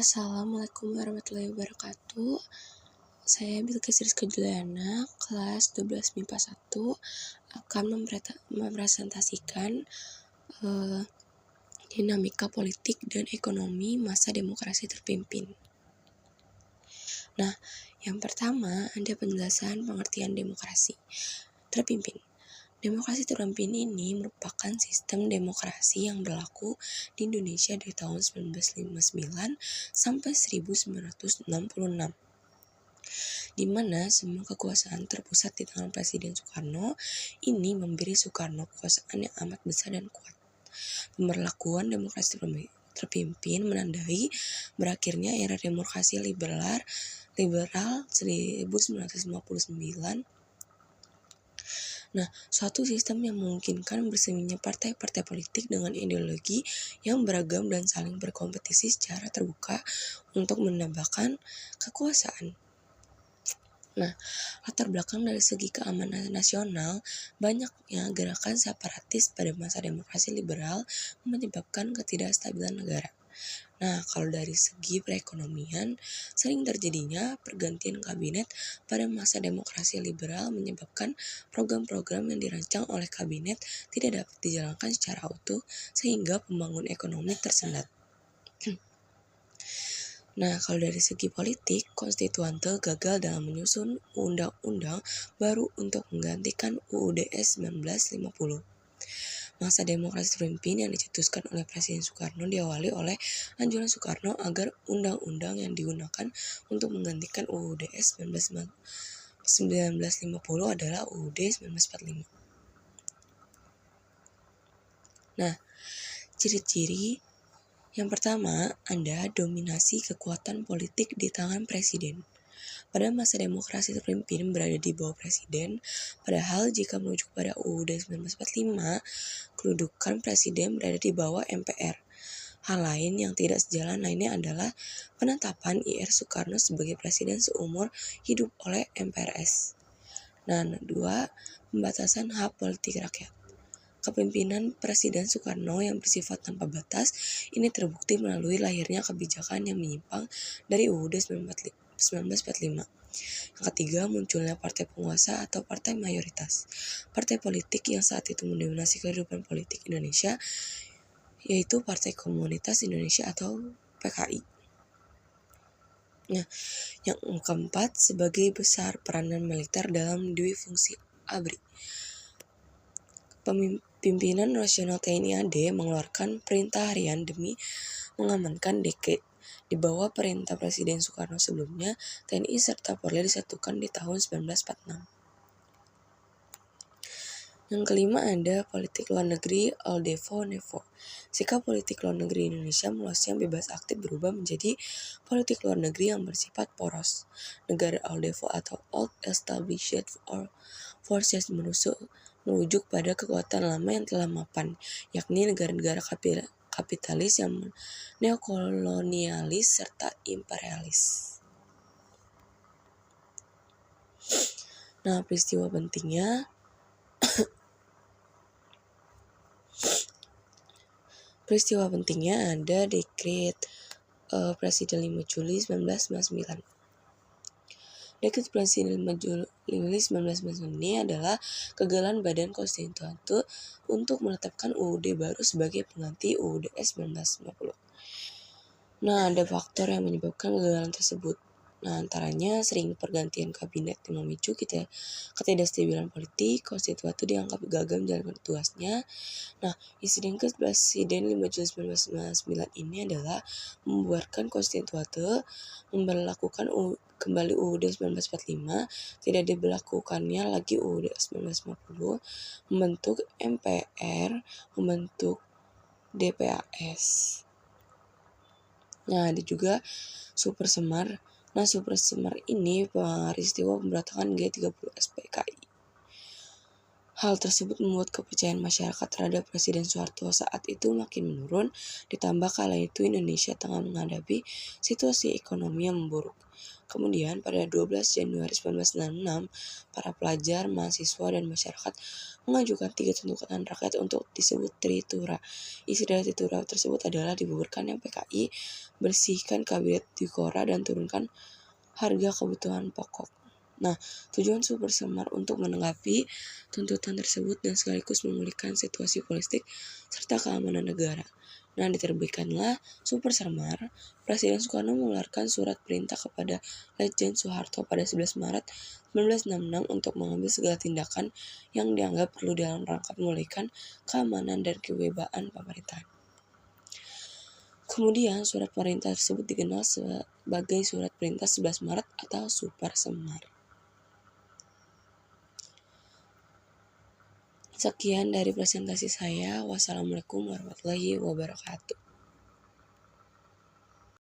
Assalamualaikum warahmatullahi wabarakatuh. Saya Bilqis Rizka Juliana, kelas 12 MIPA 1, akan mempresentasikan dinamika politik dan ekonomi masa demokrasi terpimpin. Nah, yang pertama ada penjelasan pengertian demokrasi terpimpin. Demokrasi terpimpin ini merupakan sistem demokrasi yang berlaku di Indonesia dari tahun 1959 sampai 1966, di mana semua kekuasaan terpusat di tangan Presiden Soekarno. Ini memberi Soekarno kekuasaan yang amat besar dan kuat. Pemberlakuan demokrasi terpimpin menandai berakhirnya era demokrasi liberal 1959. Nah, suatu sistem yang memungkinkan berseminya partai-partai politik dengan ideologi yang beragam dan saling berkompetisi secara terbuka untuk menambahkan kekuasaan. Nah, latar belakang dari segi keamanan nasional, banyaknya gerakan separatis pada masa demokrasi liberal menyebabkan ketidakstabilan negara. Nah, kalau dari segi perekonomian, sering terjadinya pergantian kabinet pada masa demokrasi liberal menyebabkan program-program yang dirancang oleh kabinet tidak dapat dijalankan secara utuh sehingga pembangunan ekonomi tersendat. Nah, kalau dari segi politik, konstituante gagal dalam menyusun undang-undang baru untuk menggantikan UUD 1950. Masa demokrasi terpimpin yang dicetuskan oleh Presiden Soekarno diawali oleh anjuran Soekarno agar undang-undang yang digunakan untuk menggantikan UUD 1950 adalah UUD 1945. Nah, ciri-ciri yang pertama, ada dominasi kekuatan politik di tangan Presiden. Pada masa demokrasi terpimpin berada di bawah Presiden, padahal jika merujuk pada UUD 1945, kedudukan Presiden berada di bawah MPR. Hal lain yang tidak sejalan lainnya adalah penetapan IR Soekarno sebagai Presiden seumur hidup oleh MPRS. Nah, kedua, pembatasan hak politik rakyat. Kepemimpinan Presiden Soekarno yang bersifat tanpa batas ini terbukti melalui lahirnya kebijakan yang menyimpang dari UUD 1945. Yang ketiga, munculnya partai penguasa atau partai mayoritas. Partai politik yang saat itu mendominasi kehidupan politik Indonesia yaitu Partai Komunitas Indonesia atau PKI. Nah, yang keempat, sebagai besar peranan militer dalam dui fungsi ABRI. Pimpinan Nasional TNI AD mengeluarkan perintah harian demi mengamankan DKI. Di bawah perintah Presiden Soekarno sebelumnya, TNI serta Polri disatukan di tahun 1946. Yang kelima ada politik luar negeri Old Devo Nevo. Sikap politik luar negeri Indonesia meluasnya bebas aktif berubah menjadi politik luar negeri yang bersifat poros. Negara Old Devo atau Old Established Forces merujuk pada kekuatan lama yang telah mapan, yakni negara-negara kapitalis yang neokolonialis serta imperialis. Nah, peristiwa pentingnya ada Dekret Presiden 5 Juli 1999. Dekret Presiden 5 Juli 1999 ini adalah kegagalan Badan Konstituante untuk menetapkan UUD baru sebagai pengganti UUD 1950. Nah, ada faktor yang menyebabkan kegagalan tersebut. Nah, antaranya sering pergantian kabinet yang memicu ketidakstabilan politik, konstituante dianggap gagal menjalankan tugasnya. Nah, isi Dekret Presiden 5 Juli 1999 ini adalah membuarkan konstituante, memberlakukan kembali UUD 1945, tidak diberlakukannya lagi UUD 1950, membentuk MPR, membentuk DPAS. Nah, ada juga Super Semar. Nah, Super Semar ini peristiwa pemberontakan G30 SPKI. Hal tersebut membuat kepercayaan masyarakat terhadap Presiden Soeharto saat itu makin menurun, ditambah kala itu Indonesia tengah menghadapi situasi ekonomi yang memburuk. Kemudian pada 12 Januari 1966, para pelajar, mahasiswa, dan masyarakat mengajukan 3 tuntutan rakyat untuk disebut Tritura. Isi dari Tritura tersebut adalah dibubarkannya PKI, bersihkan kabinet Dikora, dan turunkan harga kebutuhan pokok. Nah, tujuan Super Semar untuk menanggapi tuntutan tersebut dan sekaligus memulihkan situasi politik serta keamanan negara. Nah, diterbitkanlah Super Semar. Presiden Soekarno mengeluarkan surat perintah kepada Letjen Soeharto pada 11 Maret 1966 untuk mengambil segala tindakan yang dianggap perlu dalam rangka memulihkan keamanan dan kewibawaan pemerintahan. Kemudian surat perintah tersebut dikenal sebagai Surat Perintah 11 Maret atau Super Semar. Sekian dari presentasi saya. Wassalamualaikum warahmatullahi wabarakatuh.